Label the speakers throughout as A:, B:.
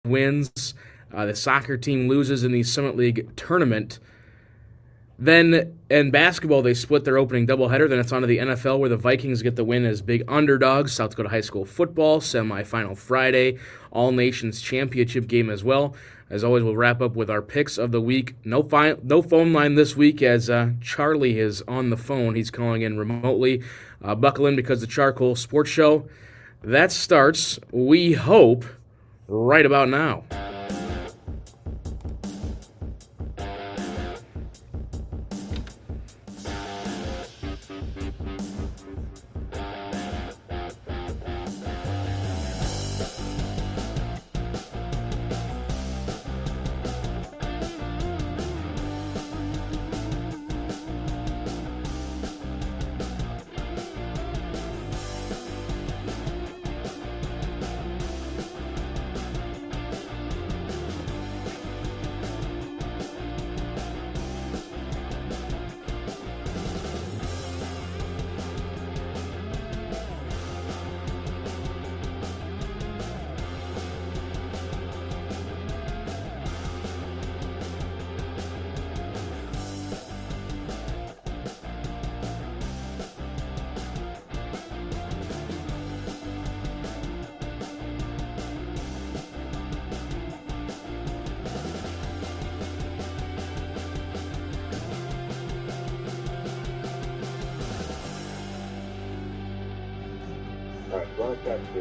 A: wins, the soccer team loses in the Summit League tournament. Then in basketball, they split their opening doubleheader. Then it's on to the NFL, where the Vikings get the win as big underdogs. South Dakota High School football, semifinal Friday, All-Nations Championship game as well. As always, we'll wrap up with our picks of the week. No phone line this week, as Charlie is on the phone. He's calling in remotely. Buckle in, because the CharCole Sports Show, that starts, we hope, right about now.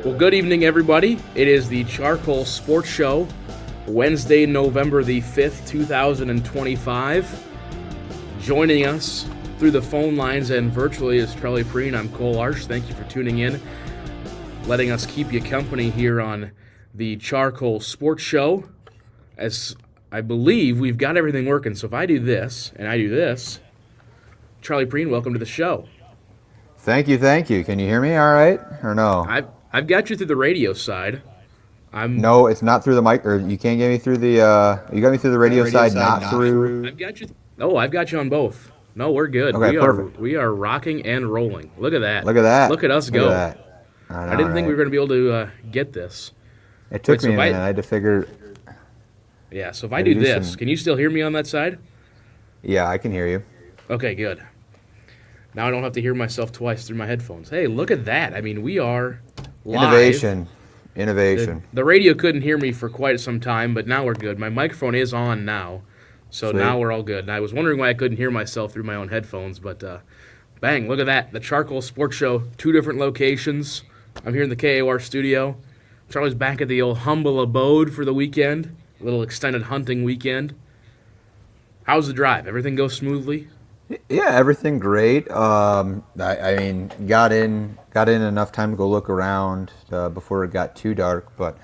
A: Well, good evening, everybody. It is the CharCole Sports Show, Wednesday, November the 5th, 2025. Joining us through the phone lines and virtually is Charlie Prien. I'm Larsch. Thank you for tuning in, letting us keep you company here on the CharCole Sports Show. As I believe we've got everything working, so if I do this and I do this, Charlie Prien, welcome to the show.
B: Thank you. Can you hear me all right, or no?
A: I've got you through the radio side.
B: No, it's not through the mic, or you can't get me through the, you got me through the radio side, not through.
A: I've got you on both. No, we're good.
B: Okay, perfect.
A: We are rocking and rolling. Look at that.
B: Look at that.
A: Look at us go.
B: I
A: didn't think we were going to be able to get this.
B: It took me a minute. I had to figure.
A: Yeah, so if I do this, can you still hear me on that side?
B: Yeah, I can hear you.
A: Okay, good. Now I don't have to hear myself twice through my headphones. Hey, look at that. I mean, we are live.
B: Innovation.
A: The radio couldn't hear me for quite some time, but now we're good. My microphone is on now, so
B: Sweet.
A: Now we're all good. And I was wondering why I couldn't hear myself through my own headphones, but bang, look at that. The CharCole Sports Show, 2 different locations. I'm here in the KAOR Studio. Charlie's back at the old humble abode for the weekend, a little extended hunting weekend. How's the drive? Everything go smoothly?
B: Yeah, everything great. I mean, got in enough time to go look around before it got too dark. But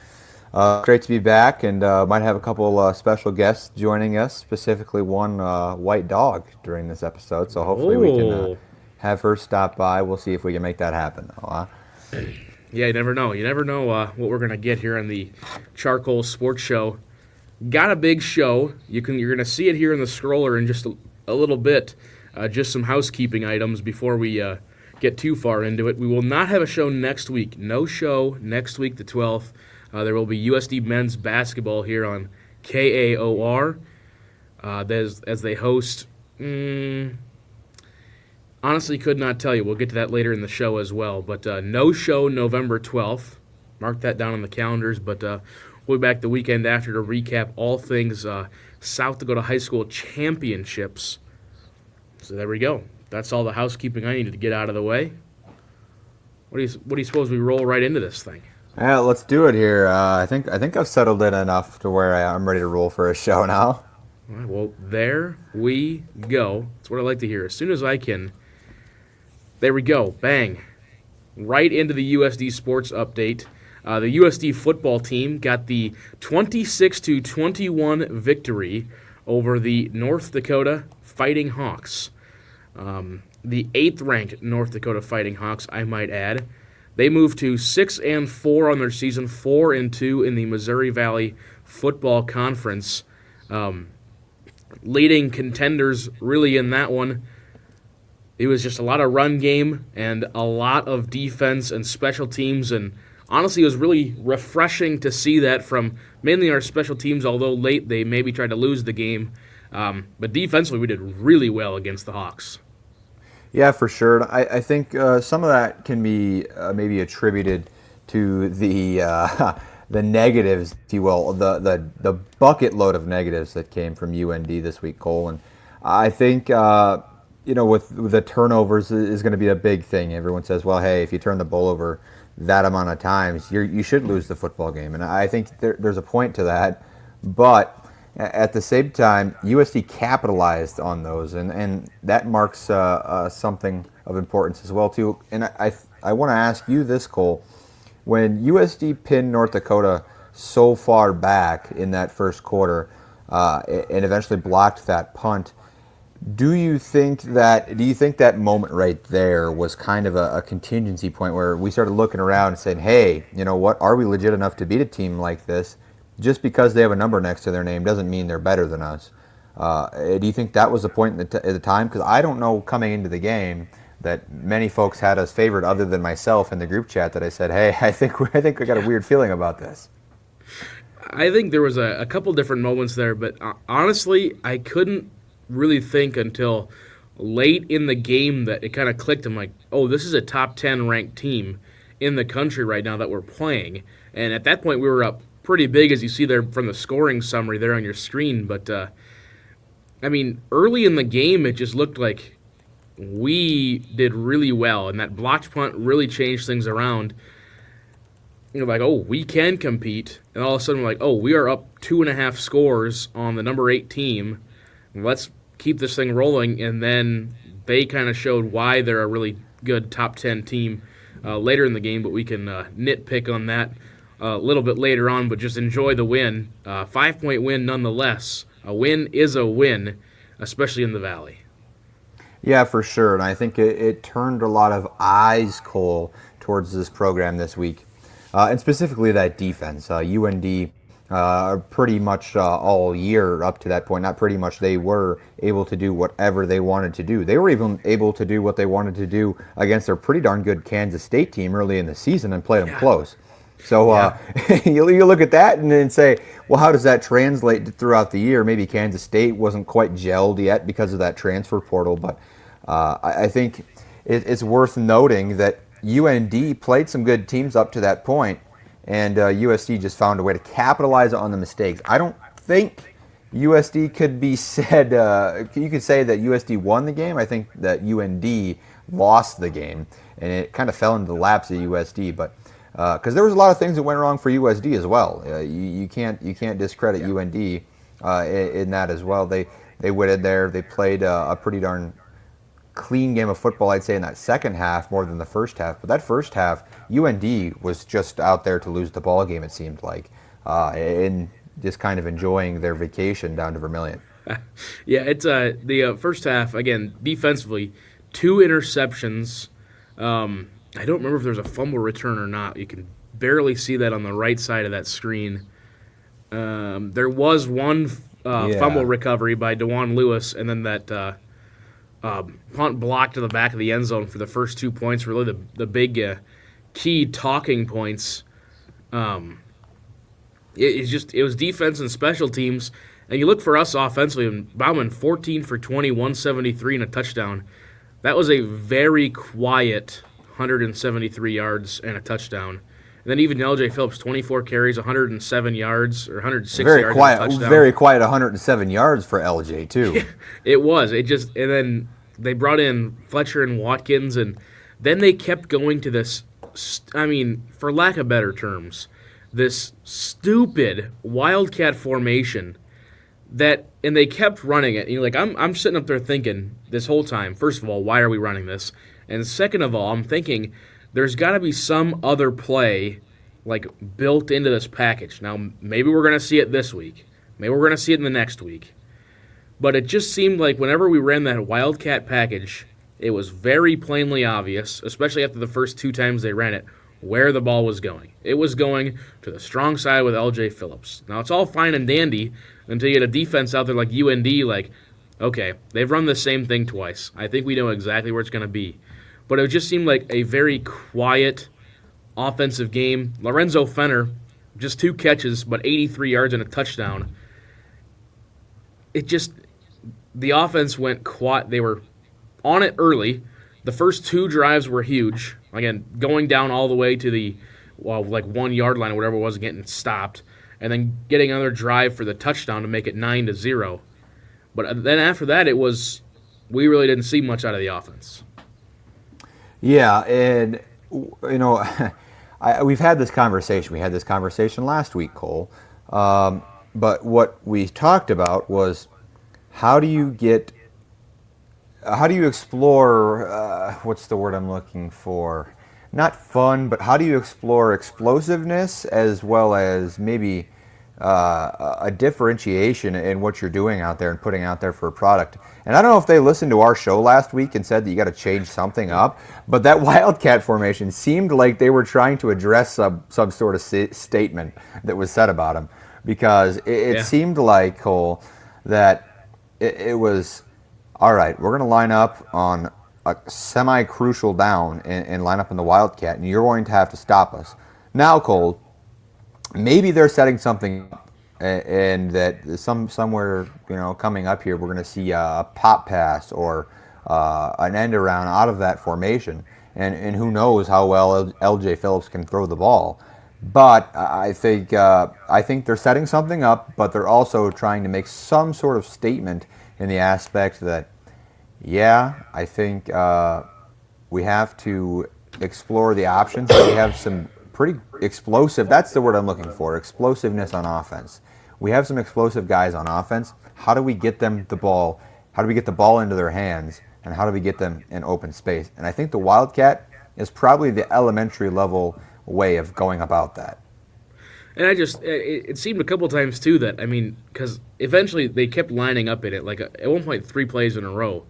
B: great to be back, and might have a couple special guests joining us. Specifically, one white dog during this episode. So hopefully we can have her stop by. We'll see if we can make that happen.
A: Yeah, you never know. You never know what we're gonna get here on the CharCole Sports Show. Got a big show. You're gonna see it here in the scroller in just a little bit. Just some housekeeping items before we get too far into it. We will not have a show next week. No show next week, the 12th. There will be USD men's basketball here on KAOR as they host. Honestly, could not tell you. We'll get to that later in the show as well. But no show November 12th. Mark that down on the calendars. But we'll be back the weekend after to recap all things South Dakota High School championships. So there we go. That's all the housekeeping I needed to get out of the way. What do you suppose we roll right into this thing?
B: Yeah, let's do it here. I think I've settled in enough to where I'm ready to roll for a show now.
A: All right, well, there we go. That's what I like to hear. As soon as I can. There we go. Bang. Right into the USD sports update. The USD football team got the 26-21 victory over the North Dakota Fighting Hawks. The 8th-ranked North Dakota Fighting Hawks, I might add. They moved to 6-4 on their season, 4-2 in the Missouri Valley Football Conference. Leading contenders really in that one. It was just a lot of run game and a lot of defense and special teams and honestly, it was really refreshing to see that from mainly our special teams, although late they maybe tried to lose the game. But defensively, we did really well against the Hawks.
B: Yeah, for sure. I think some of that can be maybe attributed to the the negatives, if you will, the bucket load of negatives that came from UND this week, Cole. And I think with the turnovers is going to be a big thing. Everyone says, well, hey, if you turn the ball over that amount of times, you should lose the football game. And I think there's a point to that, but at the same time, USD capitalized on those, and that marks something of importance as well too. And I want to ask you this, Cole: when USD pinned North Dakota so far back in that first quarter, and eventually blocked that punt, do you think that moment right there was kind of a contingency point where we started looking around and saying, hey, you know what, are we legit enough to beat a team like this? Just because they have a number next to their name doesn't mean they're better than us. Do you think that was the point at the time? Because I don't know coming into the game that many folks had us favored, other than myself in the group chat, that I said, hey, I think we got a weird feeling about this.
A: I think there was a couple different moments there, but honestly, I couldn't really think until late in the game that it kind of clicked. I'm like, oh, this is a top 10 ranked team in the country right now that we're playing. And at that point, we were up pretty big, as you see there from the scoring summary there on your screen. But, early in the game, it just looked like we did really well, and that blocked punt really changed things around. Like, oh, we can compete. And all of a sudden, we're like, oh, we are up 2.5 scores on the number 8 team. Let's keep this thing rolling. And then they kind of showed why they're a really good top 10 team later in the game, but we can nitpick on that a little bit later on, but just enjoy the win. 5-point win nonetheless. A win is a win, especially in the Valley.
B: Yeah, for sure. And I think it turned a lot of eyes, Cole, towards this program this week. And specifically that defense. UND pretty much all year up to that point, not pretty much, they were able to do whatever they wanted to do. They were even able to do what they wanted to do against their pretty darn good Kansas State team early in the season and played them close. So you look at that and then say, well, how does that translate throughout the year? Maybe Kansas State wasn't quite gelled yet because of that transfer portal, but I think it's worth noting that UND played some good teams up to that point, and USD just found a way to capitalize on the mistakes. I don't think USD could be said, you could say that USD won the game. I think that UND lost the game, and it kind of fell into the laps of USD, but because there was a lot of things that went wrong for USD as well. You can't discredit UND in that as well. They went in there. They played a pretty darn clean game of football, I'd say, in that second half more than the first half. But that first half, UND was just out there to lose the ball game, it seemed like, and just kind of enjoying their vacation down to Vermilion.
A: Yeah, it's the first half, again, defensively, 2 interceptions. I don't remember if there's a fumble return or not. You can barely see that on the right side of that screen. There was one fumble recovery by DeJuan Lewis, and then that punt block to the back of the end zone for the first 2 points, really the big key talking points. It was defense and special teams. And you look for us offensively, and Bauman, 14 for 20, 173 and a touchdown. That was a very quiet 173 yards and a touchdown. And then even LJ Phillips, 24 carries, 107 yards, or 106
B: very
A: yards
B: quiet,
A: and a touchdown.
B: Very quiet 107 yards for LJ, too.
A: It was. And then they brought in Fletcher and Watkins, and then they kept going to this, for lack of better terms, this stupid Wildcat formation and they kept running it. And I'm sitting up there thinking this whole time, first of all, why are we running this? And second of all, I'm thinking there's got to be some other play built into this package. Now, maybe we're going to see it this week. Maybe we're going to see it in the next week. But it just seemed like whenever we ran that Wildcat package, it was very plainly obvious, especially after the first 2 times they ran it, where the ball was going. It was going to the strong side with LJ Phillips. Now, it's all fine and dandy until you get a defense out there like UND, okay, they've run the same thing twice. I think we know exactly where it's going to be. But it just seemed like a very quiet, offensive game. Lorenzo Fenner, just 2 catches, but 83 yards and a touchdown. The offense went quiet. They were on it early. The first 2 drives were huge. Again, going down all the way to the 1 yard line or whatever it was, getting stopped, and then getting another drive for the touchdown to make it 9-0. But then after that, we really didn't see much out of the offense.
B: Yeah, and we've had this conversation. We had this conversation last week, Cole. But what we talked about was how do you explore, what's the word I'm looking for? Not fun, but how do you explore explosiveness as well as maybe a differentiation in what you're doing out there and putting out there for a product? And I don't know if they listened to our show last week and said that you got to change something up, but that Wildcat formation seemed like they were trying to address some sort of statement that was said about them, because it seemed like, Cole, that it was, all right, we're going to line up on a semi-crucial down and line up in the Wildcat, and you're going to have to stop us. Now, Cole, maybe they're setting something up, and that somewhere coming up here, we're going to see a pop pass or an end around out of that formation, and who knows how well L.J. Phillips can throw the ball. But I think they're setting something up, but they're also trying to make some sort of statement in the aspect that, I think we have to explore the options. We have some pretty explosive, that's the word I'm looking for, explosiveness on offense. We have some explosive guys on offense. How do we get them the ball? How do we get the ball into their hands? And how do we get them in open space? And I think the Wildcat is probably the elementary level way of going about that.
A: And it seemed a couple times too that, because eventually they kept lining up in it, like at one point 3 plays in a row.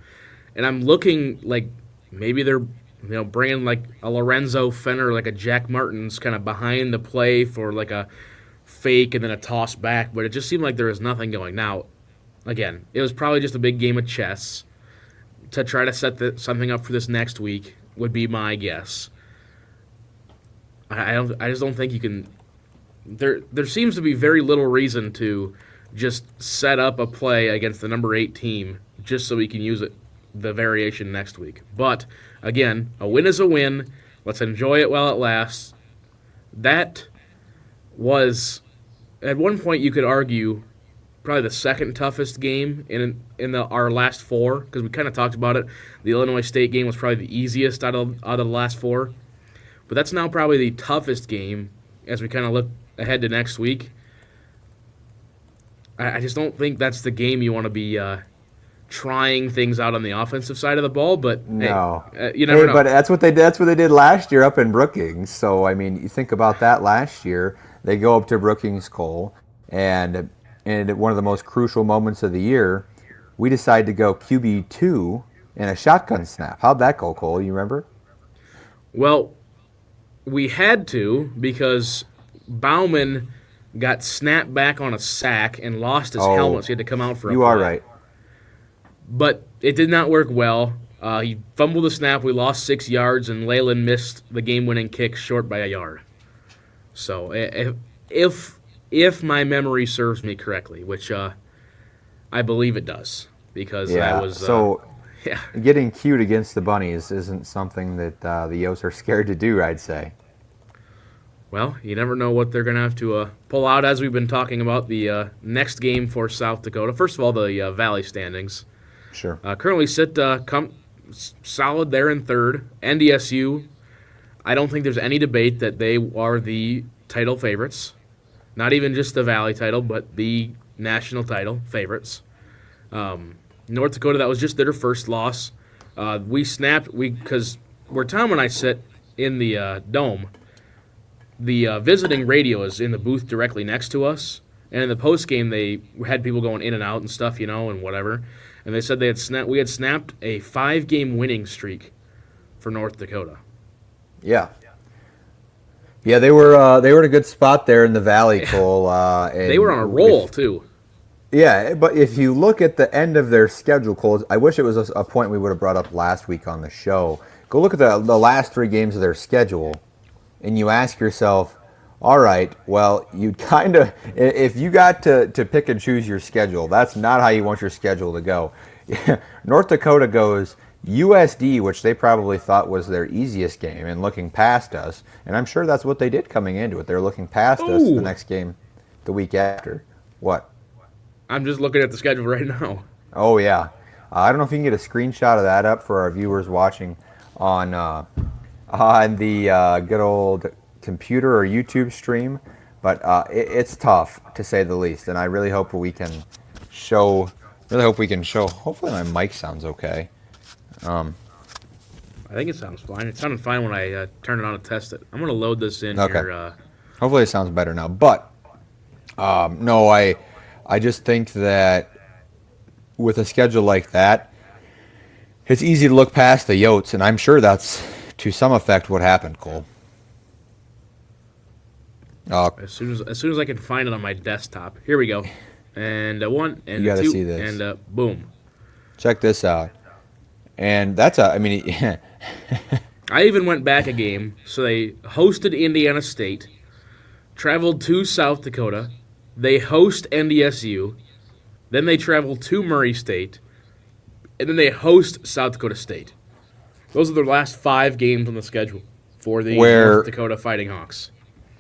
A: And I'm looking like maybe they're bringing like a Lorenzo Fenner, like a Jack Martins kind of behind the play for like a fake and then a toss back, but it just seemed like there was nothing going. Now, again, it was probably just a big game of chess to try to set something up for this next week, would be my guess. I just don't think you can. There seems to be very little reason to just set up a play against the number 8 team just so we can use the variation next week. But again, a win is a win. Let's enjoy it while it lasts. That was, at one point you could argue, probably the second toughest game in our last 4, because we kind of talked about it. The Illinois State game was probably the easiest out of the last 4. But that's now probably the toughest game as we kind of look ahead to next week. I just don't think that's the game you want to be trying things out on the offensive side of the ball. But
B: no,
A: you never know.
B: But that's what they did last year up in Brookings. So you think about that last year. They go up to Brookings, Cole, and at one of the most crucial moments of the year, we decide to go QB2 in a shotgun snap. How'd that go, Cole? You remember?
A: Well, we had to, because Bauman got snapped back on a sack and lost his helmet, so he had to come out for a play.
B: You are right.
A: But it did not work well. He fumbled the snap, we lost 6 yards, and Leyland missed the game-winning kick short by a yard. So if my memory serves me correctly, which I believe it does, because that was...
B: Getting cute against the Bunnies isn't something that the Yotes are scared to do, I'd say.
A: Well, you never know what they're going to have to pull out, as we've been talking about the next game for South Dakota. First of all, the Valley standings.
B: Sure.
A: Currently sit solid there in third. NDSU, I don't think there's any debate that they are the title favorites. Not even just the Valley title, but the national title favorites. North Dakota, that was just their first loss. Because where Tom and I sit in the dome, the visiting radio is in the booth directly next to us. And in the post game, they had people going in and out and stuff, and whatever. And they said we had snapped a 5-game winning streak for North Dakota.
B: Yeah. Yeah, they were in a good spot there in the Valley, Cole.
A: They were on a roll too.
B: Yeah, but if you look at the end of their schedule, Cole, I wish it was a point we would have brought up last week on the show. Go look at the last 3 games of their schedule, and you ask yourself, all right, well, you'd kind of, if you got to pick and choose your schedule, that's not how you want your schedule to go. North Dakota goes USD, which they probably thought was their easiest game, and looking past us, and I'm sure that's what they did coming into it. They're looking past us the next game the week after. What?
A: I'm just looking at the schedule right now.
B: Oh, yeah. I don't know if you can get a screenshot of that up for our viewers watching on the good old computer or YouTube stream, but it's tough to say the least, and I really hope we can show. Hopefully my mic sounds okay.
A: I think it sounds fine. It sounded fine when I turned it on to test it. I'm going to load this in here.
B: Hopefully it sounds better now. But no, I just think that with a schedule like that, it's easy to look past the Yotes, and I'm sure that's to some effect what happened, Cole.
A: As soon as I can find it on my desktop. Here we go. And one, and
B: you gotta
A: two,
B: see this.
A: and boom.
B: Check this out. And that's I mean,
A: I even went back a game. So they hosted Indiana State, traveled to South Dakota. They host NDSU. Then they travel to Murray State. And then they host South Dakota State. Those are their last 5 games on the schedule for the North Dakota Fighting Hawks.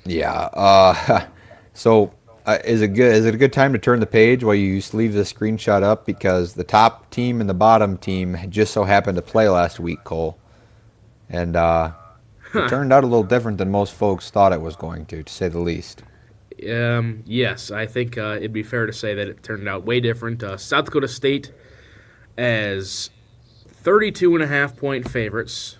B: Yeah. So is it a good time to turn the page while you leave the screenshot up, because the top team and the bottom team just so happened to play last week, Cole, and it turned out a little different than most folks thought it was going to say the least.
A: Yes, I think it'd be fair to say that it turned out way different. South Dakota State as 32.5-point favorites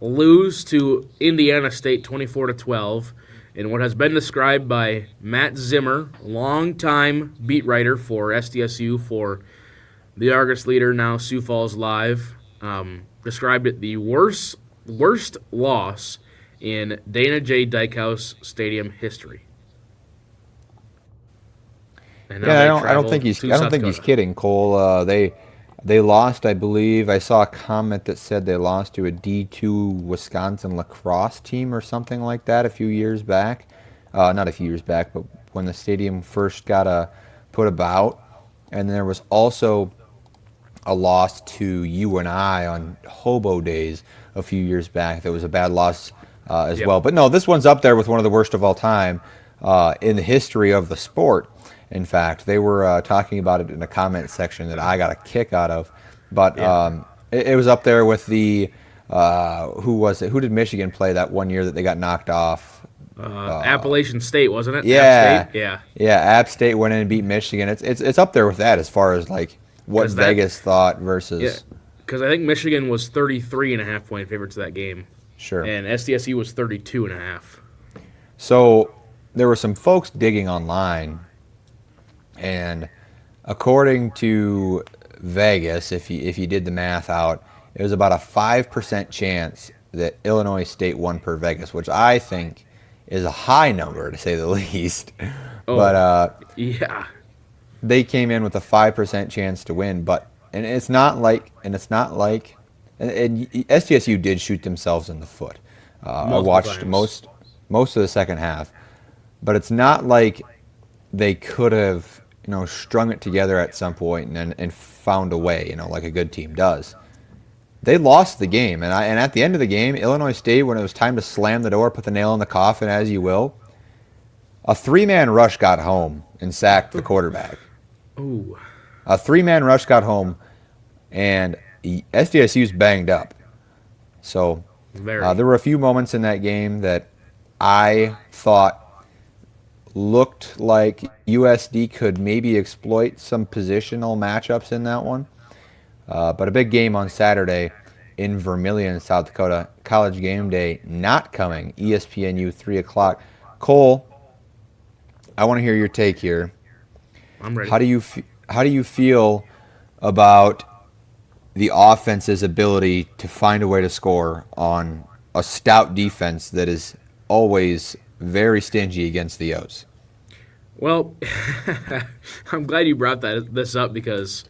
A: lose to Indiana State 24-12 in what has been described by Matt Zimmer, longtime beat writer for SDSU for the Argus Leader, now Sioux Falls Live, described it the worst loss in Dana J. Dykhouse Stadium history.
B: Yeah, I don't think he's kidding, Cole. They lost, I believe. I saw a comment that said they lost to a D2 Wisconsin lacrosse team or something like that a few years back. Not a few years back, but when the stadium first got put about. And there was also a loss to UNI on Hobo Days a few years back. That was a bad loss as well. But no, this one's up there with one of the worst of all time in the history of the sport. In fact, they were talking about it in a comment section that I got a kick out of. But it was up there with the who was it? Who did Michigan play that one year that they got knocked off?
A: Appalachian State, wasn't it?
B: Yeah,
A: App State?
B: Yeah. App State went in and beat Michigan. It's up there with that as far as like what Vegas thought versus.
A: Yeah, because I think Michigan was 33.5-point favorites to that game.
B: Sure.
A: And SDSU was 32.5.
B: So there were some folks digging online. And according to Vegas, if you did the math out, it was about a 5% chance that Illinois State won per Vegas, which I think is a high number to say the least.
A: Oh,
B: but
A: yeah,
B: they came in with a 5% chance to win. And SDSU did shoot themselves in the foot. I watched most of the second half, but it's not like they could have strung it together at some point and found a way, like a good team does. They lost the game, and at the end of the game, Illinois State, when it was time to slam the door, put the nail in the coffin, as you will, a 3-man rush got home and sacked the quarterback.
A: Ooh.
B: A 3-man rush got home, and SDSU's banged up. So there were a few moments in that game that I thought looked like USD could maybe exploit some positional matchups in that one. But a big game on Saturday in Vermilion, South Dakota. College Game Day not coming. ESPNU 3 o'clock. Cole, I want to hear your take here.
A: I'm ready.
B: How do you feel about the offense's ability to find a way to score on a stout defense that is always very stingy against the O's?
A: Well, I'm glad you brought this up because,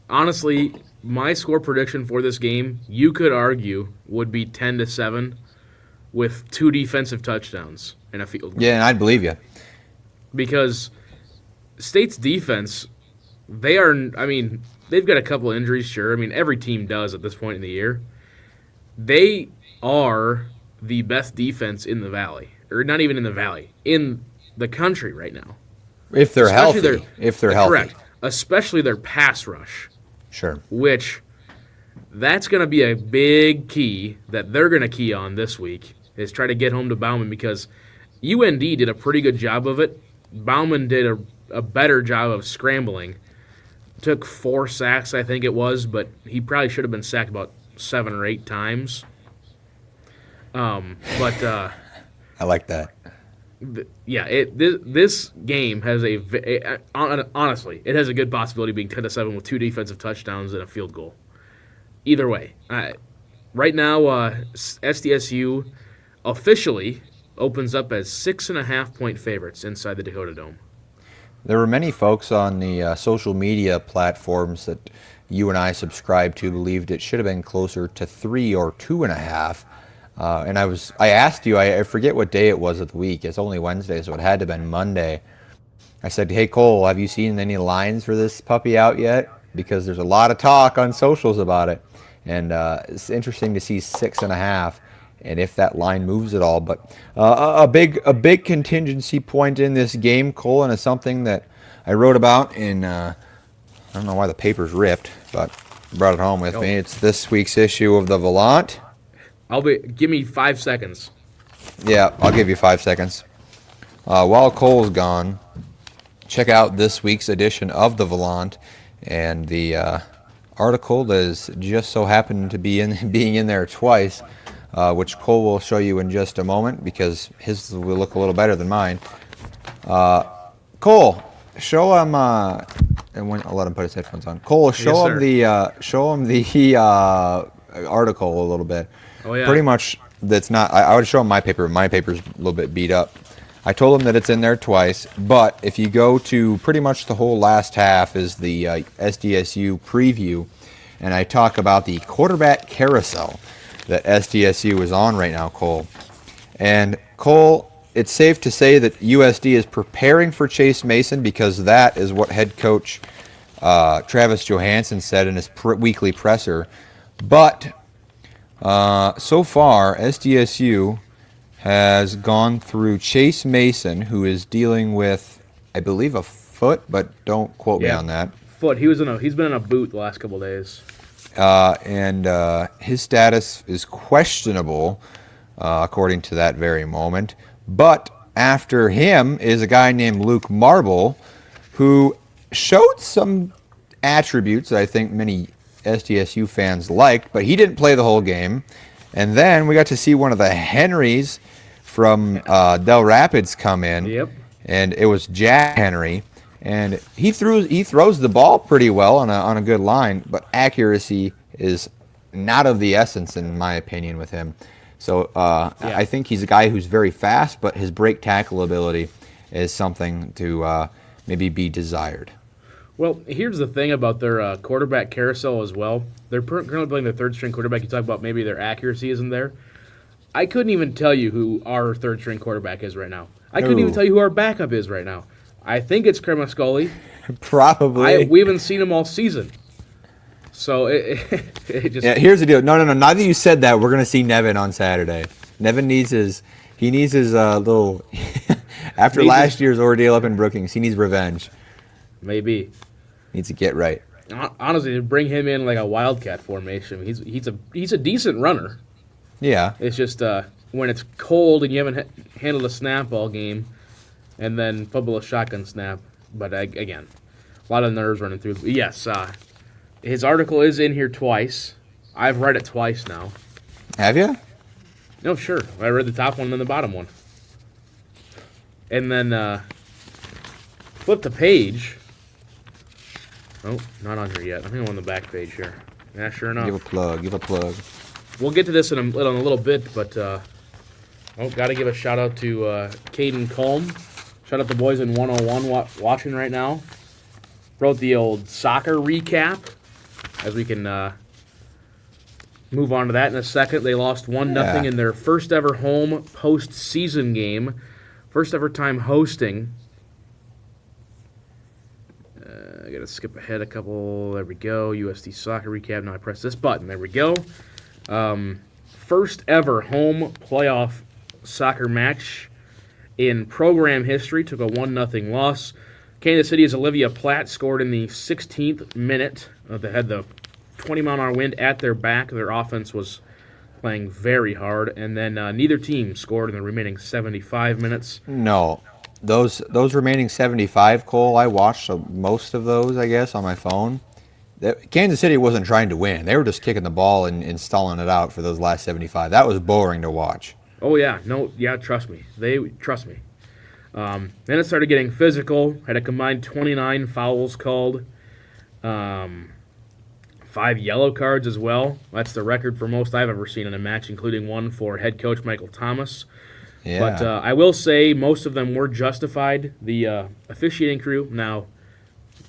A: honestly, my score prediction for this game, you could argue, would be 10-7. with 2 defensive touchdowns and a field goal.
B: Yeah, and I'd believe you.
A: Because State's defense, they've got a couple of injuries, sure. I mean, every team does at this point in the year. They are the best defense in the Valley. Or not even in the Valley, in the country right now.
B: If they're healthy.
A: Correct. Especially their pass rush.
B: Sure.
A: Which, that's going to be a big key that they're going to key on this week, is try to get home to Bauman, because UND did a pretty good job of it. Bauman did a better job of scrambling. Took 4 sacks, I think it was, but he probably should have been sacked about 7 or 8 times.
B: I like that.
A: This game has honestly, it has a good possibility of being 10-7 with 2 defensive touchdowns and a field goal. Either way, right now, SDSU officially opens up as 6.5-point favorites inside the Dakota Dome.
B: There were many folks on the social media platforms that you and I subscribe to believed it should have been closer to 3 or 2.5. And I asked you, I forget what day it was of the week. It's only Wednesday, so it had to have been Monday. I said, hey, Cole, have you seen any lines for this puppy out yet? Because there's a lot of talk on socials about it. And it's interesting to see 6.5 and if that line moves at all. But a big contingency point in this game, Cole, and it's something that I wrote about in, I don't know why the paper's ripped, but brought it home with me. It's this week's issue of the Volant.
A: Give me 5 seconds.
B: Yeah, I'll give you 5 seconds. While Cole's gone, check out this week's edition of the Volant, and the article that is just so happened to be being in there twice, which Cole will show you in just a moment because his will look a little better than mine. Cole, show him. And I'll let him put his headphones on. Cole, show him the article a little bit.
A: Oh yeah.
B: Pretty much, that's not. I would show him my paper. My paper's a little bit beat up. I told him that it's in there twice, but if you go to pretty much the whole last half is the SDSU preview, and I talk about the quarterback carousel that SDSU is on right now, Cole. And Cole, it's safe to say that USD is preparing for Chase Mason because that is what head coach Travis Johansson said in his weekly presser. But so far, SDSU has gone through Chase Mason, who is dealing with, I believe, a foot, but don't quote me on that.
A: Foot. He's been in a boot the last couple of days.
B: And his status is questionable, according to that very moment. But after him is a guy named Luke Marble, who showed some attributes that I think many SDSU fans liked, but he didn't play the whole game. And then we got to see one of the Henrys from Del Rapids come in.
A: Yep.
B: And it was Jack Henry. And he throws the ball pretty well on a good line, but accuracy is not of the essence in my opinion with him. So I think he's a guy who's very fast, but his break tackle ability is something to maybe be desired.
A: Well, here's the thing about their quarterback carousel as well. They're currently playing their third-string quarterback. You talk about maybe their accuracy isn't there. I couldn't even tell you who our third-string quarterback is right now. I couldn't even tell you who our backup is right now. I think it's Cremascoli.
B: Probably.
A: We haven't seen him all season. So it just...
B: Yeah, here's the deal. No. Now that you said that, we're going to see Nevin on Saturday. Nevin needs his little... After last year's ordeal up in Brookings, he needs revenge.
A: Maybe.
B: Needs to get right.
A: Honestly, to bring him in like a wildcat formation, he's a decent runner.
B: Yeah.
A: It's just when it's cold and you haven't handled a snap all game, and then fumble a shotgun snap. But again, a lot of nerves running through. Yes, his article is in here twice. I've read it twice now.
B: Have you?
A: No, sure. I read the top one and then the bottom one. And then flip the page. Oh, not on here yet. I think I'm on the back page here. Yeah, sure enough.
B: Give a plug.
A: We'll get to this in a little bit, but got to give a shout out to Caden Colm. Shout out the boys in 101 watching right now. Wrote the old soccer recap, as we can Move on to that in a second. They lost 1-0 in their first ever home postseason game. First ever time hosting. I got to skip ahead a couple. There we go. USD Soccer Recap. Now I press this button. There we go. First ever home playoff soccer match in program history. Took a 1-0 loss. Kansas City's Olivia Platt scored in the 16th minute. They had the 20-mile-an-hour wind at their back. Their offense was playing very hard. And then neither team scored in the remaining 75 minutes.
B: No. Those remaining 75, Cole, I watched most of those, I guess, on my phone. Kansas City wasn't trying to win. They were just kicking the ball and stalling it out for those last 75. That was boring to watch.
A: Oh, yeah. No, yeah, trust me. Trust me. Then it started getting physical. Had a combined 29 fouls called. 5 yellow cards as well. That's the record for most I've ever seen in a match, including one for head coach Michael Thomas.
B: Yeah.
A: But I will say most of them were justified. The officiating crew, now,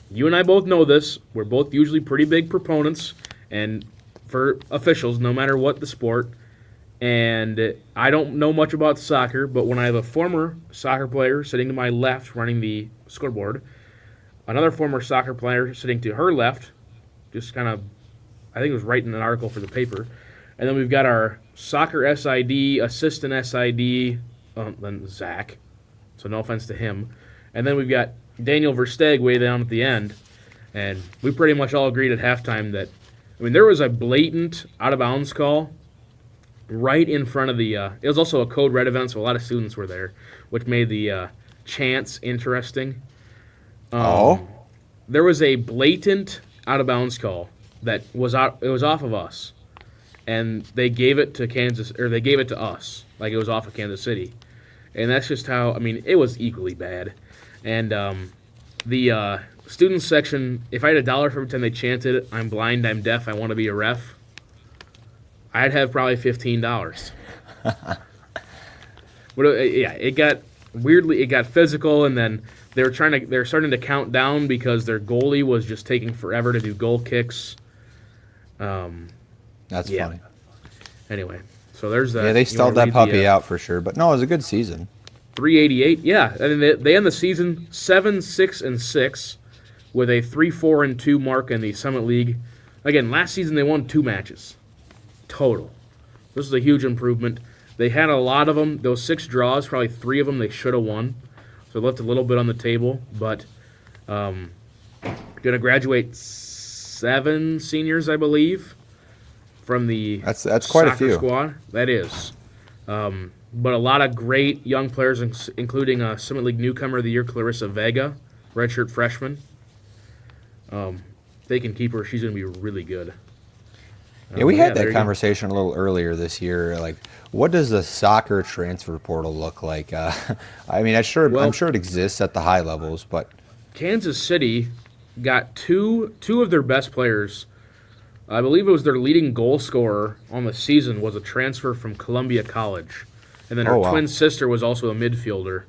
A: you and I both know this. We're both usually pretty big proponents and for officials, no matter what the sport. And I don't know much about soccer, but when I have a former soccer player sitting to my left running the scoreboard, another former soccer player sitting to her left, just kind of, I think it was writing an article for the paper. And then we've got our soccer SID, assistant SID, then Zach. So no offense to him. And then we've got Daniel Versteg way down at the end. And we pretty much all agreed at halftime that, I mean, there was a blatant out-of-bounds call right in front of the, it was also a code red event, so a lot of students were there, which made the chants interesting. There was a blatant out-of-bounds call that was it was off of us. And they gave it to they gave it to us, like it was off of Kansas City. And that's just how, I mean, it was equally bad. And the student section, if I had $1 for every time they chanted, "I'm blind, I'm deaf, I want to be a ref," I'd have probably $15. Yeah, it got physical, and then they were starting to count down because their goalie was just taking forever to do goal kicks.
B: That's funny.
A: Anyway, so there's that.
B: Yeah, they stalled that puppy out for sure, but no, it was a good season.
A: 388, yeah. I mean, they end the season 7-6-6 with a 3-4-2 mark in the Summit League. Again, last season they won 2 matches total. This is a huge improvement. They had a lot of them. Those 6 draws, probably 3 of them they should have won. So they left a little bit on the table, but going to graduate 7 seniors, I believe, from the
B: that's quite a
A: soccer
B: few
A: squad. That is. But a lot of great young players, including Summit League newcomer of the year, Clarissa Vega, redshirt freshman. They can keep her. She's going to be really good.
B: Yeah, we had that conversation a little earlier this year. Like, what does the soccer transfer portal look like? I mean, I'm sure it exists at the high levels, but
A: Kansas City got two of their best players. I believe it was their leading goal scorer on the season was a transfer from Columbia College. And then her twin sister was also a midfielder.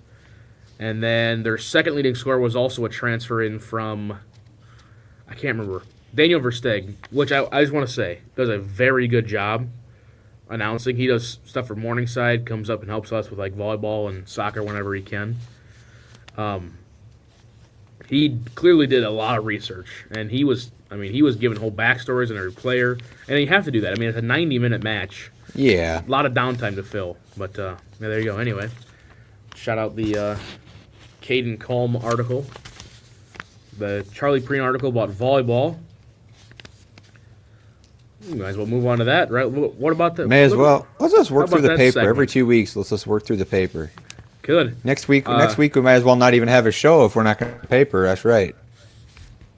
A: And then their second leading scorer was also a transfer in from, I can't remember, Daniel Versteg, which I just want to say does a very good job announcing. He does stuff for Morningside, comes up and helps us with like volleyball and soccer whenever he can. He clearly did a lot of research, and he was giving whole backstories on every player, and you have to do that. I mean, it's a 90-minute match.
B: Yeah.
A: A lot of downtime to fill, but yeah, there you go. Anyway, shout out the Caden Colm article, the Charlie Prien article about volleyball. You might as well move on to that, right? What about the?
B: May as well. Let's just work through the paper
A: segment?
B: every 2 weeks. Let's just work through the paper.
A: Good.
B: Next week we might as well not even have a show if we're not going to paper. That's right.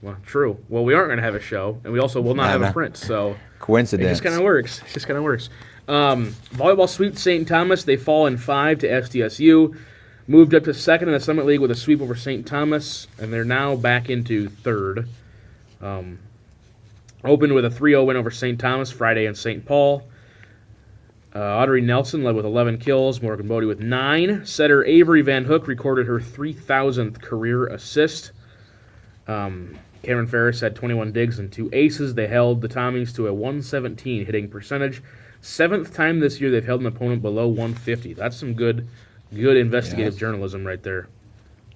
A: Well, true. Well, we aren't going to have a show, and we also will not have a print. So
B: coincidence.
A: It just kind of works. Volleyball sweep St. Thomas. They fall in 5 to SDSU. Moved up to second in the Summit League with a sweep over St. Thomas, and they're now back into third. Opened with a 3-0 win over St. Thomas Friday in St. Paul. Audrey Nelson led with 11 kills. Morgan Bodie with 9. Setter Avery Van Hook recorded her 3,000th career assist. Cameron Ferris had 21 digs and 2 aces. They held the Tommies to a 117 hitting percentage. 7th time this year they've held an opponent below 150. That's some good investigative journalism right there.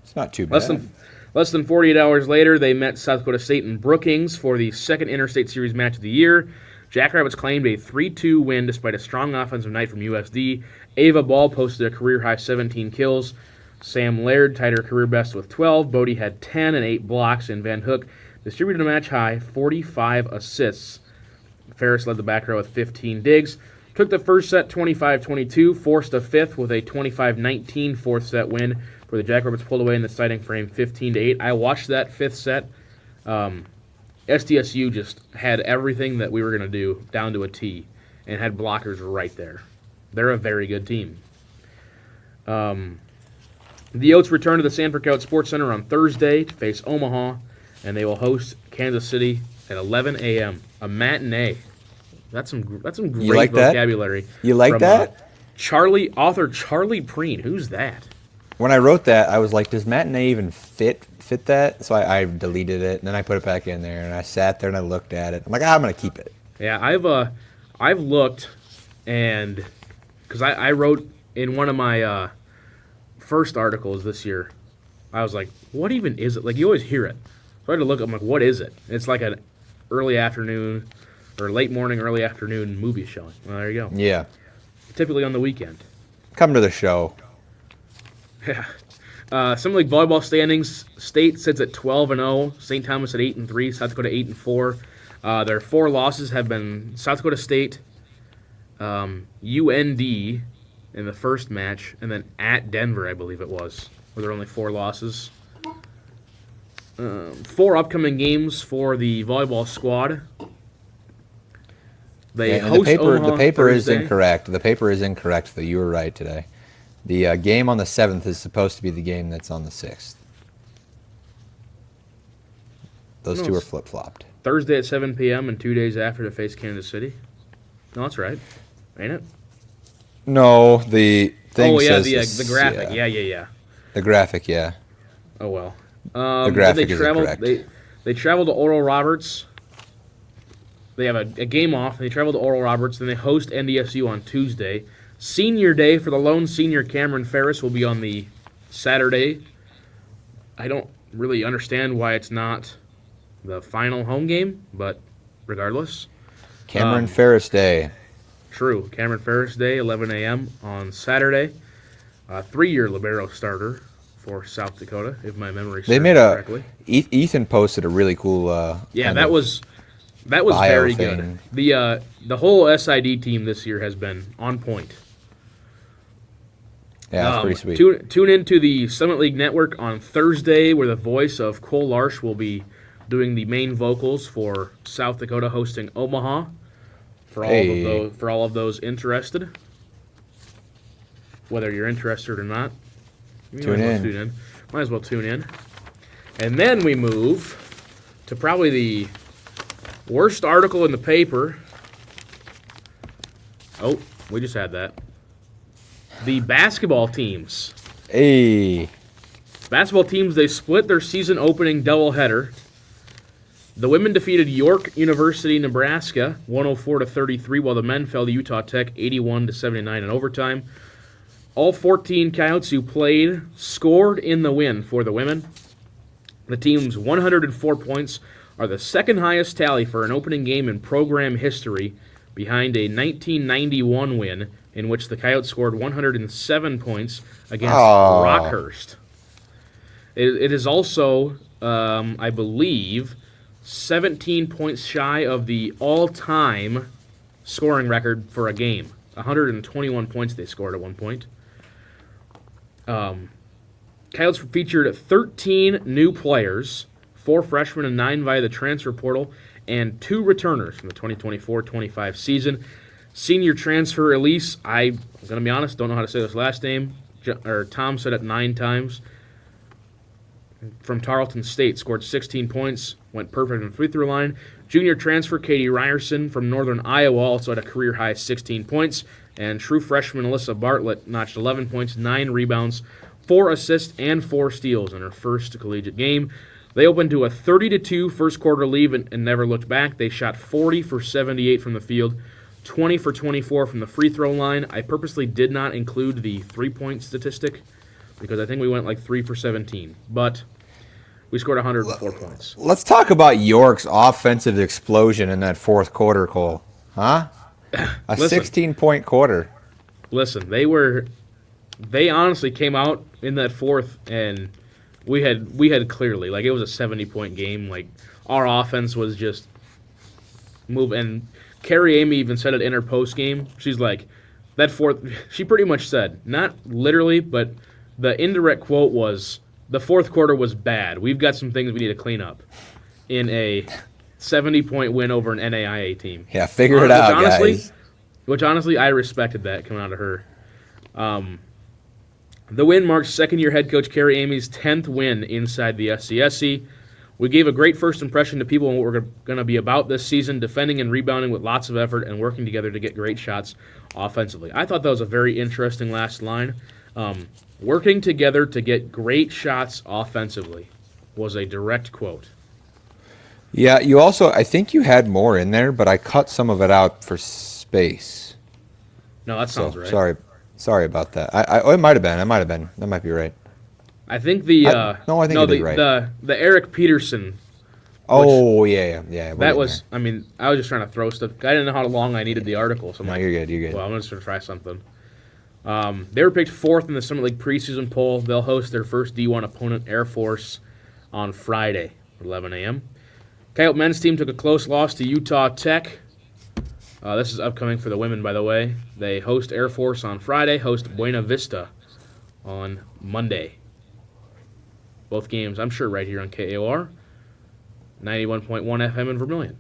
B: It's not too bad.
A: Less than 48 hours later, they met South Dakota State in Brookings for the second Interstate Series match of the year. Jackrabbits claimed a 3-2 win despite a strong offensive night from USD. Ava Ball posted a career-high 17 kills. Sam Laird tied her career best with 12. Bodie had 10 and 8 blocks, and Van Hook distributed a match-high 45 assists. Ferris led the back row with 15 digs. Took the first set 25-22, forced a fifth with a 25-19 fourth set win, where the Jackrabbits pulled away in the sighting frame 15-8. I watched that fifth set. SDSU just had everything that we were going to do down to a T and had blockers right there. They're a very good team. The Oats return to the Sanford Coyote Sports Center on Thursday to face Omaha, and they will host Kansas City at 11 a.m. A matinee. That's some great vocabulary.
B: You like that?
A: Author Charlie Prien. Who's that?
B: When I wrote that, I was like, does matinee even fit that? So I deleted it, and then I put it back in there, and I sat there and I looked at it. I'm like, I'm going to keep it.
A: Yeah, I've looked, and because I wrote in one of my first articles this year, I was like, what even is it? Like, you always hear it. So I had to look, I'm like, what is it? It's like an early afternoon or late morning, early afternoon movie showing. Well, there you go.
B: Yeah.
A: Typically on the weekend.
B: Come to the show.
A: Yeah. Summer League volleyball standings: State sits at 12-0, St. Thomas at 8-3, South Dakota 8-4. Their 4 losses have been South Dakota State, UND in the first match, and then at Denver, I believe it was, where there are only 4 losses. 4 upcoming games for the volleyball squad. They host Omaha
B: the paper is
A: Thursday.
B: incorrect. The paper is incorrect, though. You were right today. The game on the 7th is supposed to be the game that's on the 6th. Those two are flip-flopped.
A: Thursday at 7 p.m. and 2 days after to face Kansas City. No, that's right. Ain't it?
B: No, the thing says
A: the graphic. Yeah.
B: The graphic, yeah.
A: Oh, well.
B: The graphic is incorrect.
A: They travel to Oral Roberts. They have a game off. They travel to Oral Roberts. Then they host NDSU on Tuesday. Senior Day for the lone senior Cameron Ferris will be on the Saturday. I don't really understand why it's not the final home game, but regardless.
B: Cameron Ferris Day.
A: True. Cameron Ferris Day, 11 a.m. on Saturday. 3-year libero starter for South Dakota, if my memory serves correctly.
B: Ethan posted a really cool
A: that was very good. The whole SID team this year has been on point.
B: Yeah, that's pretty sweet.
A: Tune into the Summit League Network on Thursday, where the voice of Cole Larsch will be doing the main vocals for South Dakota hosting Omaha. For all of those interested, whether you're interested or not,
B: tune in.
A: Might as well tune in. And then we move to probably the worst article in the paper. Oh, we just had that. The basketball teams. Basketball teams, they split their season opening doubleheader. The women defeated York University, Nebraska, 104-33, while the men fell to Utah Tech, 81-79 in overtime. All 14 Coyotes who played scored in the win for the women. The team's 104 points are the second highest tally for an opening game in program history, behind a 1991 win in which the Coyotes scored 107 points against Rockhurst. It is also, I believe, 17 points shy of the all-time scoring record for a game. 121 points they scored at one point. Coyotes featured 13 new players, 4 freshmen and 9 via the transfer portal, and 2 returners from the 2024-25 season. Senior transfer Elise, I'm going to be honest, don't know how to say this last name. Tom said it 9 times. From Tarleton State, scored 16 points, went perfect in the free throw line. Junior transfer Katie Ryerson from Northern Iowa also had a career-high 16 points. And true freshman Alyssa Bartlett notched 11 points, 9 rebounds, 4 assists, and 4 steals in her first collegiate game. They opened to a 30-2 first quarter lead and never looked back. They shot 40 for 78 from the field, 20 for 24 from the free throw line. I purposely did not include the 3-point statistic because I think we went like 3 for 17. But we scored 104 points.
B: Let's talk about York's offensive explosion in that fourth quarter, Cole. Huh? A 16-point quarter.
A: Listen, they honestly came out in that fourth and we had clearly, like, it was a 70-point game. Like, our offense was just moving. And Carrie Amy even said it in her post game. She's like, that fourth, she pretty much said, not literally, but the indirect quote was, the fourth quarter was bad. We've got some things we need to clean up in a 70-point win over an NAIA team.
B: Yeah, figure it out, guys.
A: Which honestly, I respected that coming out of her. The win marks second-year head coach Carrie Amy's 10th win inside the SCSC. We gave a great first impression to people on what we're going to be about this season, defending and rebounding with lots of effort and working together to get great shots offensively. I thought that was a very interesting last line. Working together to get great shots offensively was a direct quote.
B: Yeah, you also, I think you had more in there, but I cut some of it out for space.
A: No, that sounds right.
B: Sorry about that. It might have been. That might be right.
A: I think you did right. The Eric Peterson.
B: Oh, yeah.
A: That was, I mean, I was just trying to throw stuff. I didn't know how long I needed the article. So
B: you're good.
A: Well, I'm just going to try something. They were picked fourth in the Summit League preseason poll. They'll host their first D1 opponent, Air Force, on Friday at 11 a.m. Coyote men's team took a close loss to Utah Tech. This is upcoming for the women, by the way. They host Air Force on Friday, host Buena Vista on Monday. Both games, I'm sure, right here on KAOR, 91.1 FM in Vermilion.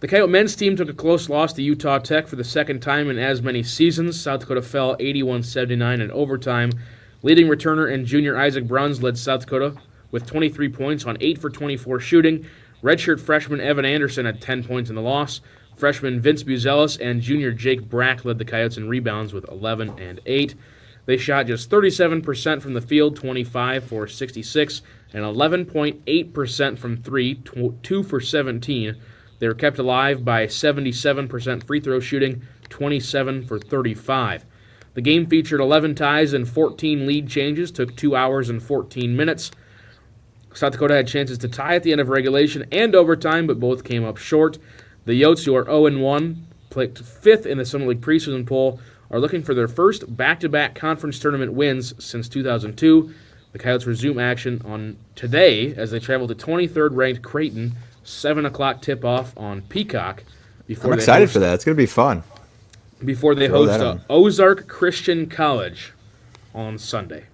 A: The Coyote men's team took a close loss to Utah Tech for the second time in as many seasons. South Dakota fell 81-79 in overtime. Leading returner and junior Isaac Bruns led South Dakota with 23 points on 8 for 24 shooting. Redshirt freshman Evan Anderson had 10 points in the loss. Freshman Vince Buzelis and junior Jake Brack led the Coyotes in rebounds with 11 and 8. They shot just 37% from the field, 25 for 66, and 11.8% from 3, 2 for 17. They were kept alive by 77% free throw shooting, 27 for 35. The game featured 11 ties and 14 lead changes, took 2 hours and 14 minutes. South Dakota had chances to tie at the end of regulation and overtime, but both came up short. The Yotes, who are 0-1, picked 5th in the Summit League preseason poll, are looking for their first back-to-back conference tournament wins since 2002. The Coyotes resume action on today as they travel to 23rd-ranked Creighton, 7 o'clock tip-off on Peacock.
B: I'm excited for that. It's going to be fun.
A: Before they host Ozark Christian College on Sunday.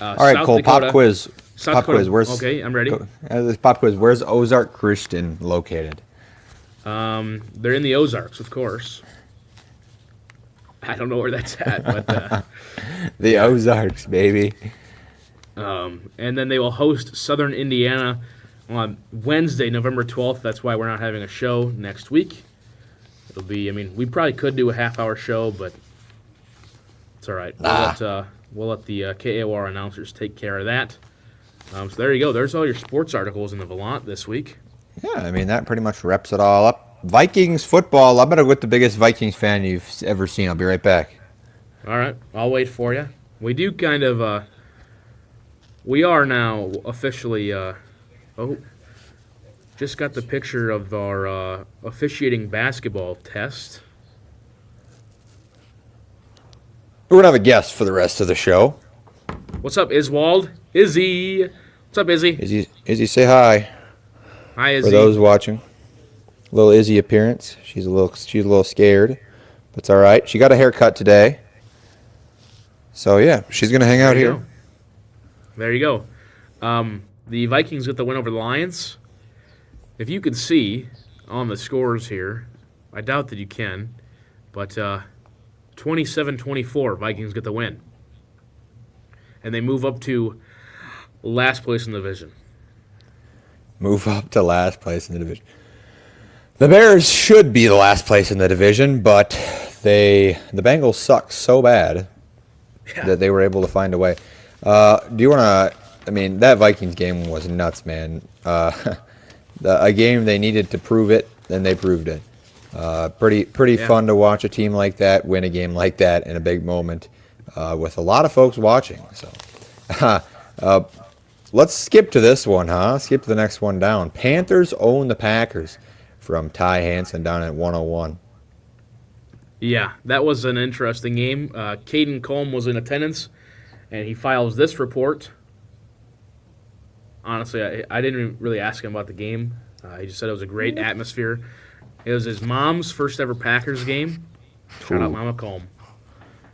B: All right,
A: South
B: Cole,
A: Dakota,
B: pop quiz.
A: South Dakota. Okay, I'm ready.
B: Pop quiz. Where's Ozark Christian located?
A: They're in the Ozarks, of course. I don't know where that's at, but
B: the Ozarks, baby.
A: And then they will host Southern Indiana on Wednesday, November 12th. That's why we're not having a show next week. It'll be, I mean, we probably could do a half-hour show, but it's all right. We'll let the KAOR announcers take care of that. So there you go. There's all your sports articles in the Volant this week.
B: Yeah, I mean, that pretty much wraps it all up. Vikings football. I'm going to go with the biggest Vikings fan you've ever seen. I'll be right back.
A: All right. I'll wait for you. We do kind of, we are now officially, just got the picture of our officiating basketball test.
B: We're going to have a guest for the rest of the show.
A: What's up, Iswald? Izzy. What's up, Izzy?
B: Izzy, say hi.
A: Hi, Izzy.
B: For those watching, little Izzy appearance. She's a little scared, but it's all right. She got a haircut today, so yeah, she's gonna hang out here.
A: There you go. The Vikings get the win over the Lions. If you can see on the scores here, I doubt that you can, but 27-24, Vikings get the win, and they move up to last place in the division.
B: Move up to last place in the division. The Bears should be the last place in the division, but the Bengals suck so bad that they were able to find a way. Do you want to I mean, that Vikings game was nuts, man. A game they needed to prove it, and they proved it. Pretty
A: Yeah.
B: fun to watch a team like that win a game like that in a big moment with a lot of folks watching. So, let's skip to this one, huh? Skip to the next one down. Panthers own the Packers from Ty Hansen down at 101.
A: Yeah, that was an interesting game. Caden Colm was in attendance, and he files this report. Honestly, I didn't really ask him about the game. He just said it was a great atmosphere. It was his mom's first ever Packers game. Shout out Mama Colm.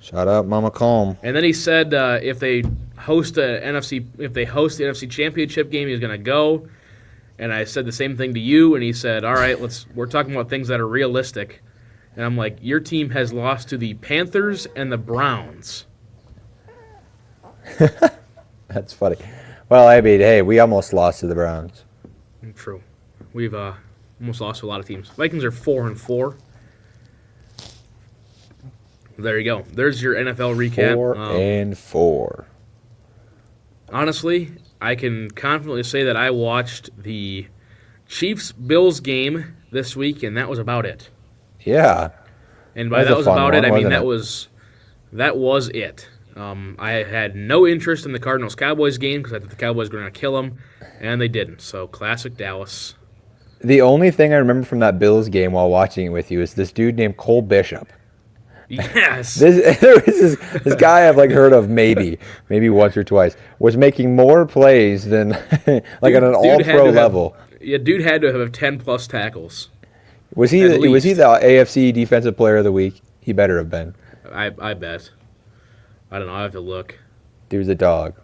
B: Shout out Mama Calm.
A: And then he said if they host the NFC Championship game, he's going to go. And I said the same thing to you, and he said, "All right, we're talking about things that are realistic." And I'm like, "Your team has lost to the Panthers and the Browns."
B: That's funny. Well, I mean, hey, we almost lost to the Browns.
A: True. We've almost lost to a lot of teams. Vikings are 4-4. There you go. There's your NFL recap.
B: 4-4.
A: Honestly, I can confidently say that I watched the Chiefs-Bills game this week, and that was about it.
B: Yeah.
A: And by that was about it, I mean that was it. I had no interest in the Cardinals-Cowboys game because I thought the Cowboys were going to kill them, and they didn't. So, classic Dallas.
B: The only thing I remember from that Bills game while watching it with you is this dude named Cole Bishop.
A: Yes.
B: This guy I've heard of maybe once or twice was making more plays than on an all-pro level.
A: Dude had to have 10-plus tackles.
B: Was he the AFC Defensive Player of the Week? He better have been.
A: I bet. I don't know. I have to look.
B: Dude's a dog.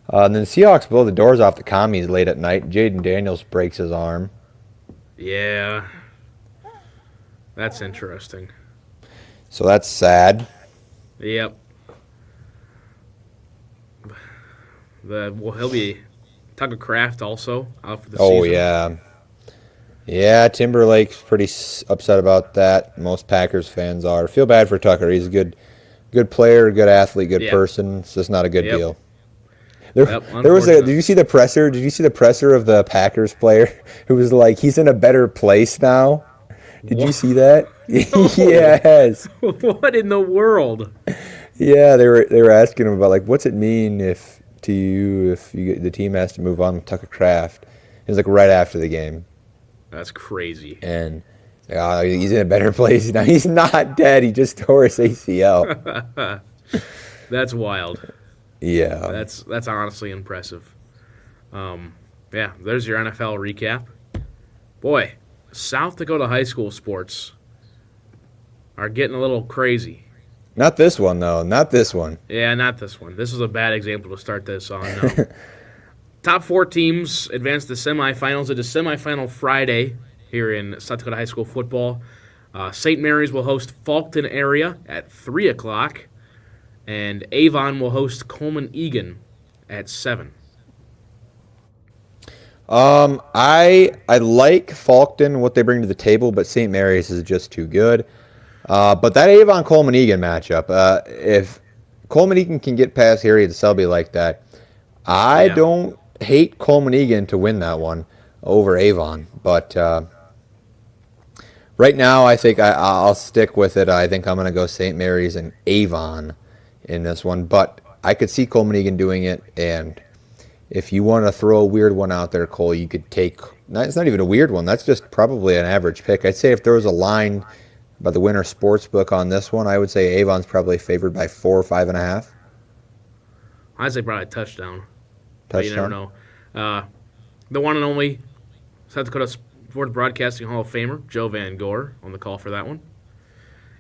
B: And then the Seahawks blow the doors off the commies late at night. Jaden Daniels breaks his arm.
A: Yeah. That's interesting.
B: So that's sad.
A: Yep. He'll be Tucker Kraft also out for the season.
B: Oh, yeah. Yeah, Timberlake's pretty upset about that. Most Packers fans are. Feel bad for Tucker. He's a good player, good athlete, good person. It's just not a good deal. There was did you see the presser? Did you see the presser of the Packers player who was like, he's in a better place now? Did you see that?
A: No.
B: Yes.
A: What in the world?
B: Yeah, they were asking him about what's it mean if the team has to move on with Tucker Kraft. It was right after the game.
A: That's crazy.
B: And he's in a better place now. He's not dead. He just tore his ACL.
A: That's wild.
B: Yeah.
A: That's honestly impressive. Yeah, there's your NFL recap. Boy, South Dakota high school sports are getting a little crazy.
B: Not this one, though. Not this one.
A: Yeah, not this one. This was a bad example to start this on. No. Top 4 teams advance to semifinals. It is semifinal Friday here in South Dakota high school football. St. Mary's will host Faulkton area at 3 o'clock, and Avon will host Coleman Egan at 7.
B: I like Faulkton, what they bring to the table, but St. Mary's is just too good. But that Avon-Coleman Egan matchup, if Coleman Egan can get past Harriet Selby like that, I don't hate Coleman Egan to win that one over Avon. But right now, I think I'll stick with it. I think I'm going to go St. Mary's and Avon in this one. But I could see Coleman Egan doing it, and if you want to throw a weird one out there, Cole, you could take – it's not even a weird one. That's just probably an average pick. I'd say if there was a line by the Winter Sportsbook on this one, I would say Avon's probably favored by 4 or 5.5.
A: I'd say probably a touchdown. But you never know. The one and only South Dakota Sports Broadcasting Hall of Famer, Joe Van Gore, on the call for that one.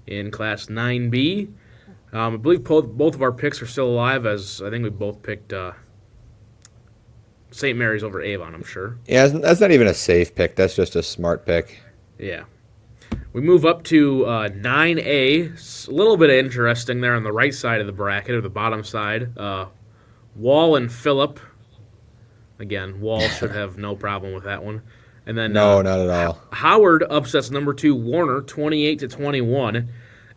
A: In Class 9B. I believe both of our picks are still alive, as I think we both picked St. Mary's over Avon, I'm sure.
B: Yeah, that's not even a safe pick. That's just a smart pick.
A: Yeah. We move up to 9A. It's a little bit interesting there on the right side of the bracket, or the bottom side. Wall and Phillip. Again, Wall should have no problem with that one. And then
B: no, not at all.
A: Howard upsets number 2 Warner 28-21.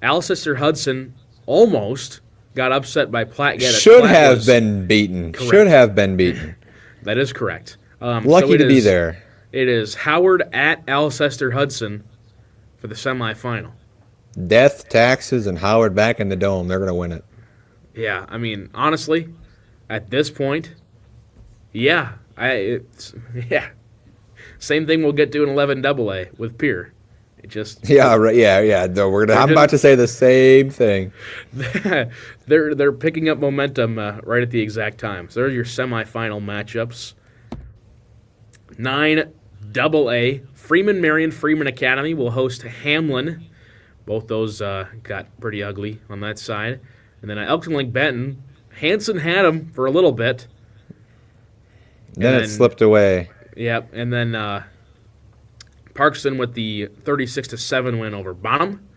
A: Alcester Hudson almost got upset by Platte. Yeah,
B: Should have been beaten.
A: Correct.
B: Should have been beaten.
A: That is correct.
B: Lucky to be there.
A: It is Howard at Alcester Hudson for the semifinal.
B: Death, taxes, and Howard back in the dome. They're going to win it.
A: Yeah, I mean, honestly, at this point, yeah. Same thing we'll get to in 11 AA with Pier. It just
B: right. I'm about to say the same thing.
A: they're picking up momentum right at the exact time. So there's your semifinal matchups. 9 AA, Freeman Marion Freeman Academy will host Hamlin. Both those got pretty ugly on that side. And then Elkton Lake Benton, Hanson had them for a little bit.
B: Then it slipped away.
A: Yep, and then Parkston with the 36-7 win over Bonham.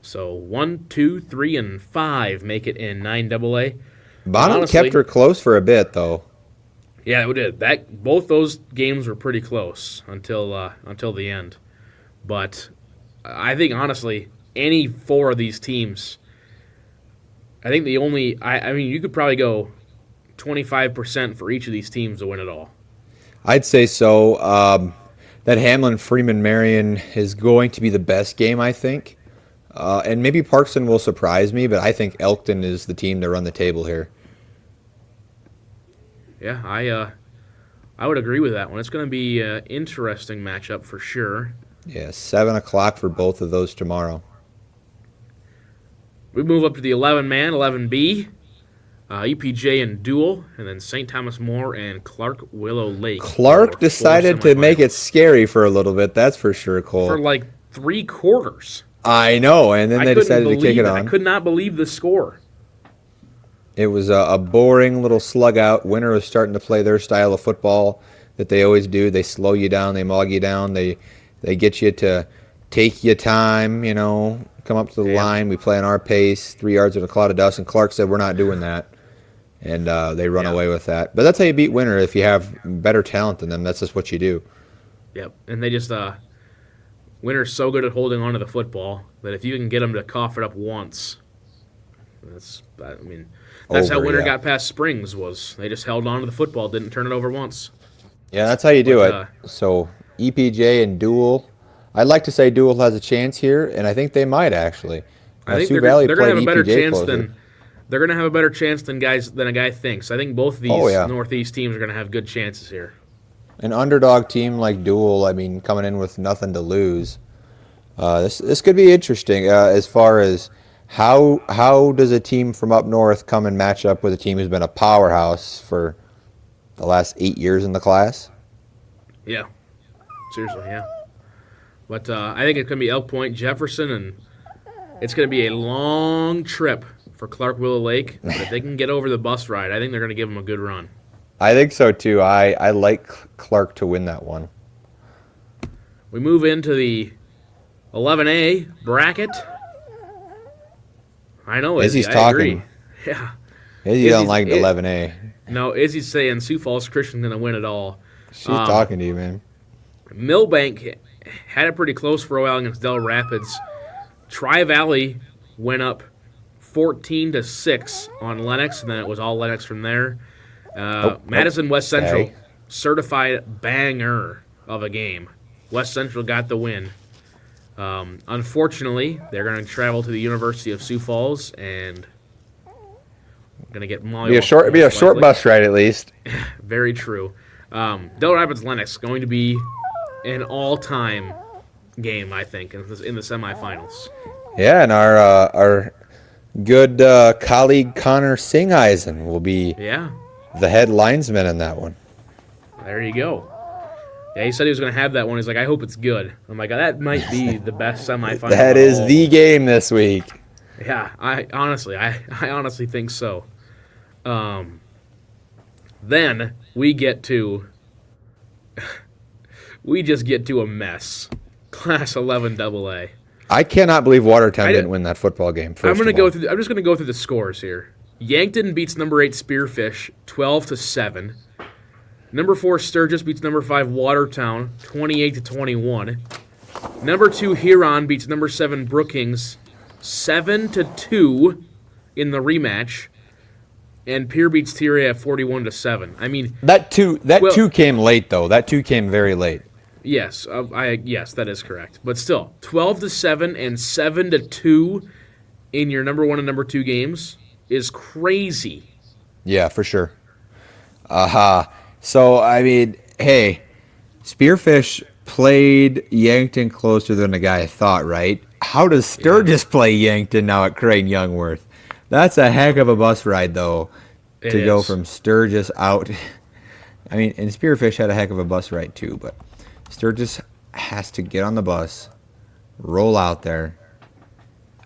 A: So 1, 2, 3, and 5 make it in 9 AA.
B: Bonham kept her close for a bit, though.
A: Yeah, it did. Both those games were pretty close until the end. But I think, honestly, any 4 of these teams, I think the only – I mean, you could probably go 25% for each of these teams to win it all.
B: I'd say so. That Hamlin-Freeman Marion is going to be the best game, I think. And maybe Parkston will surprise me, but I think Elkton is the team to run the table here.
A: Yeah, I would agree with that one. It's going to be an interesting matchup for sure.
B: Yeah, 7 o'clock for both of those tomorrow.
A: We move up to the 11-man, 11B. EPJ and Dual, and then St. Thomas More and Clark Willow Lake.
B: Clark decided to make it scary for a little bit, that's for sure, Cole.
A: For like 3 quarters.
B: I know, and then they decided to kick it on.
A: I could not believe the score.
B: It was a boring little slug out. Winter was starting to play their style of football that they always do. They slow you down, they mog you down, they get you to take your time, come up to the line. We play on our pace, 3 yards in a cloud of dust, and Clark said, we're not doing that. And they run away with that. But that's how you beat Winter. If you have better talent than them, that's just what you do.
A: Yep, and they just Winter's so good at holding on to the football that if you can get them to cough it up once, that's how Winter got past Springs. Was they just held on to the football, didn't turn it over once.
B: Yeah, that's how you do it. So EPJ and Dual, I'd like to say Dual has a chance here, and I think they might actually.
A: I think they're going to have a better chance than. They're going to have a better chance than a guy thinks. I think both of these Northeast teams are going to have good chances here.
B: An underdog team like Dual, coming in with nothing to lose. This could be interesting as far as how does a team from up north come and match up with a team who's been a powerhouse for the last 8 years in the class?
A: Yeah. Seriously, yeah. But I think it's going to be Elk Point, Jefferson, and it's going to be a long trip for Clark Willow Lake, but if they can get over the bus ride, I think they're going to give them a good run.
B: I think so, too. I like Clark to win that one.
A: We move into the 11A bracket. I know,
B: Izzy's
A: I
B: talking.
A: Agree. Yeah.
B: Izzy don't like the 11A.
A: No, Izzy's saying Sioux Falls Christian's going to win it all.
B: She's talking to you, man.
A: Millbank had it pretty close for a while against Del Rapids. Tri-Valley went up 14-6 on Lennox, and then it was all Lennox from there. Madison West Central, certified banger of a game. West Central got the win. Unfortunately, they're going to travel to the University of Sioux Falls and going to get mauled.
B: Be a short bus ride at least.
A: Very true. Del Rapids Lennox going to be an all-time game, I think, in the semifinals.
B: Yeah, and our good colleague Connor Singeisen will be the head linesman in that one.
A: There you go. Yeah, he said he was going to have that one. He's like, I hope it's good. I'm like, that might be the best semifinal.
B: That is the game this week.
A: Yeah, I honestly think so. Then we just get to a mess. Class 11 AA.
B: I cannot believe Watertown didn't win that football game.
A: I'm just going to go through the scores here. Yankton beats number 8 Spearfish 12-7. Number 4 Sturgis beats number 5 Watertown 28-21. Number 2 Huron beats number 7 Brookings 7-2 in the rematch, and Pier beats TRA at 41-7. I mean,
B: That two came late though. That two came very late.
A: yes, yes, that is correct. But still, 12-7 and 7-2 in your number 1 and number 2 games is crazy.
B: Yeah, for sure. So I mean, hey, Spearfish played Yankton closer than the guy thought, right? How does Sturgis play Yankton now at Crane Youngworth? That's a heck of a bus ride, though, to go from Sturgis out. I mean, and Spearfish had a heck of a bus ride, too, but Sturgis has to get on the bus, roll out there.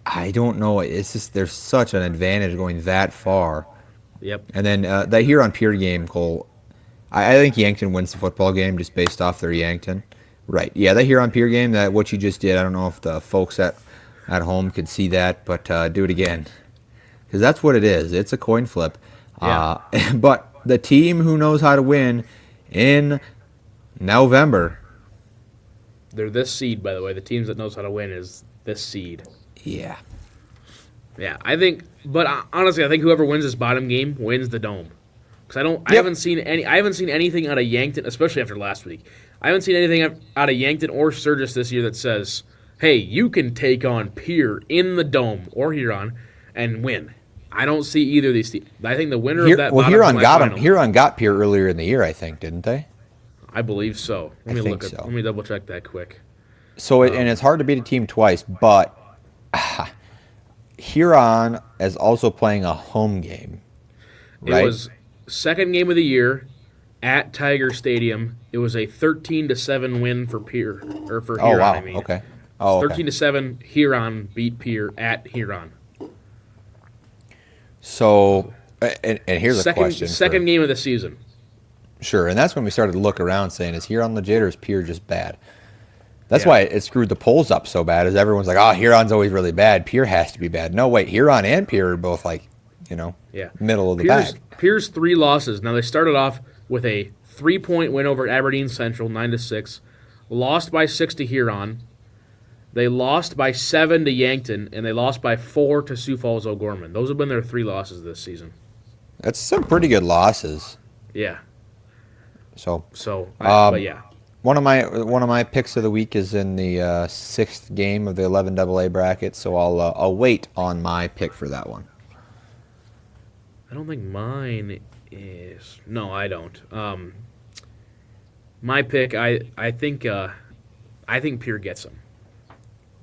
B: I don't know. It's just there's such an advantage going that far.
A: Yep.
B: And then that Huron Pier game, Cole, I think Yankton wins the football game just based off their Yankton. Right. Yeah, that Huron Pier game, that what you just did, I don't know if the folks at home could see that, but do it again. Because that's what it is. It's a coin flip.
A: Yeah.
B: But the team who knows how to win in November.
A: They're this seed, by the way. The teams that knows how to win is this seed.
B: Yeah.
A: Yeah, I think, but honestly, I think whoever wins this bottom game wins the dome. Because I haven't seen anything out of Yankton, especially after last week. I haven't seen anything out of Yankton or Sturgis this year that says, hey, you can take on Pier in the dome or Huron and win. I don't see either of these teams. I think the winner of that bottom semifinal.
B: Huron got Pier earlier in the year, I think, didn't they?
A: I believe so. Let me
B: think so.
A: Let me double check that quick.
B: So and it's hard to beat a team twice, but Huron is also playing a home game. Right?
A: It was second game of the year at Tiger Stadium. It was a 13-7 win for Pier or for Huron.
B: Oh wow!
A: I mean.
B: Okay. Oh,
A: 13-7. Huron beat Pier at Huron.
B: So, and here's a question.
A: Second game of the season.
B: Sure, and that's when we started to look around saying, is Huron legit or is Pier just bad? That's why it screwed the polls up so bad, is everyone's like, oh, Huron's always really bad. Pier has to be bad. No, wait, Huron and Pier are both like, middle of the bag.
A: Pier's 3 losses. Now, they started off with a 3-point win over Aberdeen Central, 9-6. Lost by 6 to Huron. They lost by 7 to Yankton, and they lost by 4 to Sioux Falls O'Gorman. Those have been their 3 losses this season.
B: That's some pretty good losses.
A: Yeah.
B: But
A: yeah.
B: One of my picks of the week is in the 6th game of the 11 AA bracket, so I'll wait on my pick for that one.
A: I don't think mine is. No, I don't. My pick, I think Pier gets them.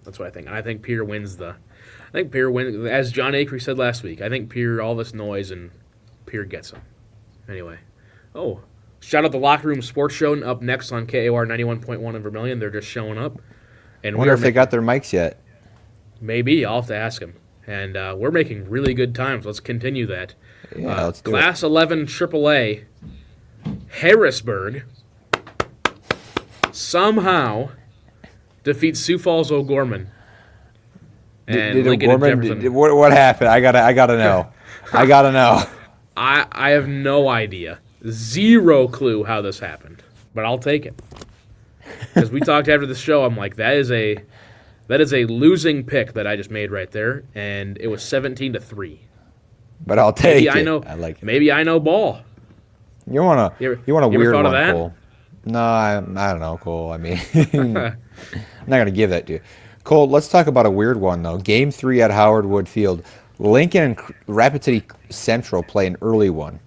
A: That's what I think. And I think Pier wins as John Acree said last week. I think Pier, all this noise, and Pier gets them. Anyway. Oh, shout out the Locker Room Sports Show up next on KAOR 91.1 in Vermilion. They're just showing up. And
B: I wonder if they got their mics yet.
A: Maybe. I'll have to ask them. And we're making really good times. Let's continue that.
B: Yeah, let's do
A: Class 11 AAA, Harrisburg somehow defeats Sioux Falls O'Gorman.
B: Did O'Gorman? What happened? I gotta know. I gotta know.
A: I have no idea. Zero clue how this happened, but I'll take it. Because we talked after the show, I'm like, that is a losing pick that I just made right there, and it was 17-3.
B: But I'll take it.
A: I like it. Maybe I know ball.
B: You want a weird one,
A: that?
B: Cole? No, I don't know, Cole. I mean, I'm not gonna give that to you, Cole. Let's talk about a weird one though. Game 3 at Howard Wood Field. Lincoln and Rapid City Central play an early one.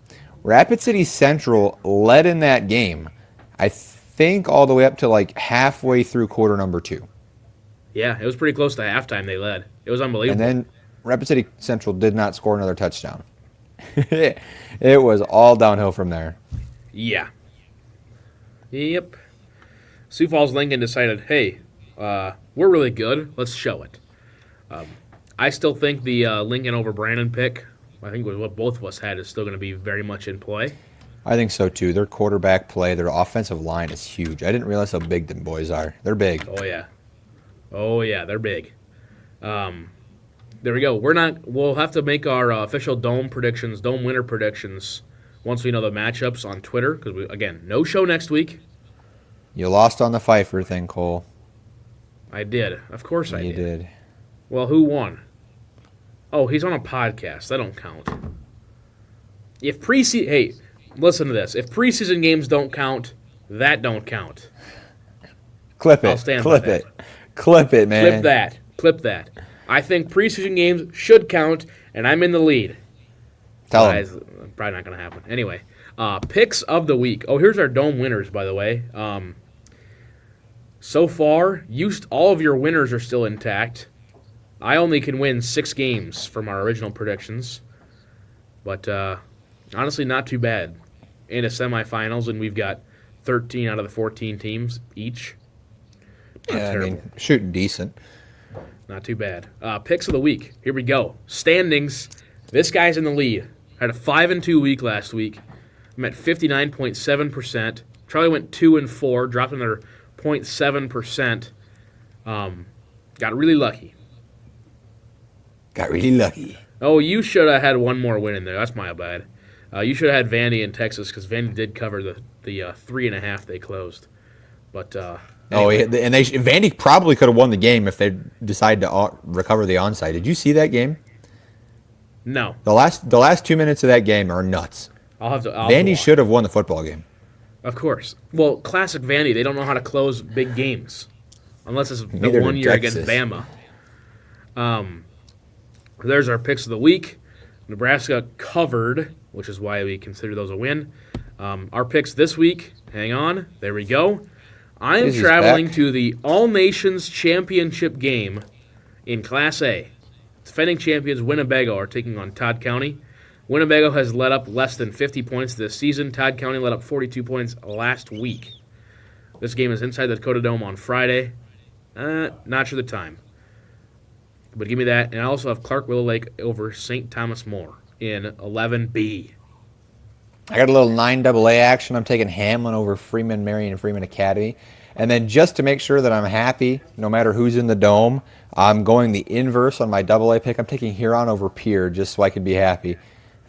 B: Rapid City Central led in that game, I think, all the way up to like halfway through quarter number 2.
A: Yeah, it was pretty close to halftime. They led. It was unbelievable.
B: And then Rapid City Central did not score another touchdown. It was all downhill from there.
A: Yeah. Yep. Sioux Falls Lincoln decided, hey, we're really good. Let's show it. I still think the Lincoln over Brandon pick, I think what both of us had, is still going to be very much in play.
B: I think so, too. Their quarterback play, their offensive line is huge. I didn't realize how big them boys are. They're big.
A: Oh, yeah, they're big. There we go. We'll have to make our official dome winner predictions, once we know the matchups on Twitter. Because, again, no show next week.
B: You lost on the Pfeiffer thing, Cole.
A: I did. Of course I did.
B: You did.
A: Well, who won? Oh, he's on a podcast. That don't count. If preseason, hey, listen to this. If preseason games don't count, that don't count.
B: Clip it.
A: I'll stand
B: Clip
A: by that.
B: it. Clip it, man.
A: Clip that. Clip that. I think preseason games should count, and I'm in the lead.
B: Tell him.
A: Probably not going to happen. Anyway, picks of the week. Oh, here's our Dome winners, by the way. So far, all of your winners are still intact. I only can win 6 games from our original predictions. But honestly, not too bad. In the semifinals, and we've got 13 out of the 14 teams each. Not terrible.
B: I mean, shooting decent.
A: Not too bad. Picks of the week. Here we go. Standings. This guy's in the lead. Had a 5-2 week last week. I'm at 59.7%. Charlie went 2-4, dropped another 0.7%. Got really lucky. Oh, you should have had one more win in there. That's my bad. You should have had Vandy in Texas because Vandy did cover the 3.5 they closed. But anyway.
B: And Vandy probably could have won the game if they decided to recover the onside. Did you see that game?
A: No.
B: The last 2 minutes of that game are nuts. Vandy should have won the football game.
A: Of course. Well, classic Vandy. They don't know how to close big games, unless it's the
B: Neither
A: 1
B: did
A: year
B: Texas.
A: against Bama. There's our picks of the week. Nebraska covered, which is why we consider those a win. Our picks this week. Hang on. There we go. I am traveling to the All Nations Championship game in Class A. Defending champions Winnebago are taking on Todd County. Winnebago has let up less than 50 points this season. Todd County let up 42 points last week. This game is inside the Dakota Dome on Friday. Not sure the time. But give me that. And I also have Clark Willow Lake over St. Thomas More in 11B.
B: I got a little 9AA action. I'm taking Hamlin over Freeman, Marion, and Freeman Academy. And then just to make sure that I'm happy, no matter who's in the dome, I'm going the inverse on my AA pick. I'm taking Huron over Pier just so I can be happy.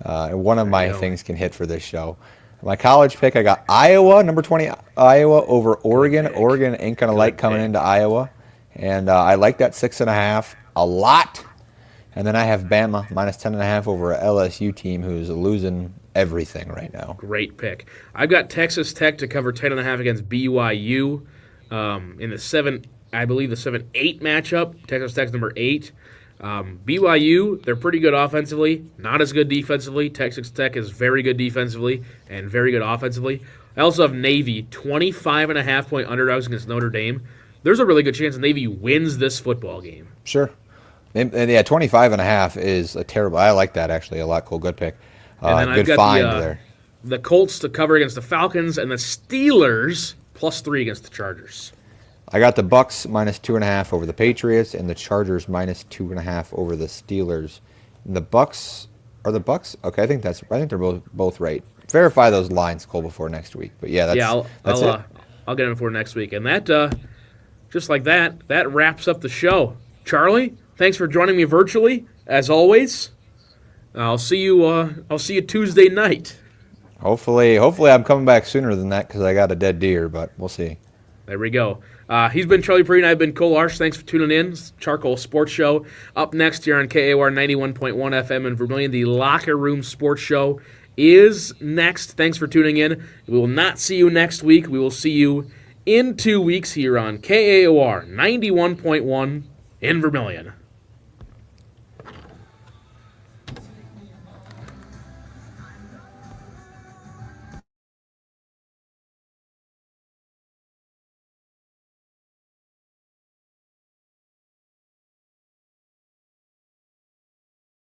B: One of my things can hit for this show. My college pick, I got Iowa, number 20, Iowa over Oregon. Oregon ain't going to like coming into Iowa. And I like that 6.5 a lot. And then I have Bama minus 10.5 over a LSU team who's losing everything right now.
A: Great pick. I've got Texas Tech to cover 10.5 against BYU in the 7-8 matchup. Texas Tech's number 8. BYU, they're pretty good offensively, not as good defensively. Texas Tech is very good defensively and very good offensively. I also have Navy, 25.5-point underdogs against Notre Dame. There's a really good chance Navy wins this football game.
B: Sure. And yeah, 25.5 is a terrible. I like that actually a lot. Cool, good pick.
A: And then I've
B: good
A: got
B: find there.
A: The Colts to cover against the Falcons and the Steelers +3 against the Chargers.
B: I got the Bucks minus 2.5 over the Patriots and the Chargers minus 2.5 over the Steelers. And the Bucks are the Bucks. Okay, I think they're both right. Verify those lines, Cole, before next week. But yeah, that's it.
A: I'll get them for next week. And that just like that wraps up the show. Charlie, thanks for joining me virtually as always. I'll see you Tuesday night.
B: Hopefully I'm coming back sooner than that because I got a dead deer, but we'll see.
A: There we go. He's been Charlie Prien. I've been Cole Larsch. Thanks for tuning in. CharCole Sports Show. Up next here on KAOR 91.1 FM in Vermilion, the Locker Room Sports Show is next. Thanks for tuning in. We will not see you next week. We will see you in 2 weeks here on KAOR 91.1 in Vermilion.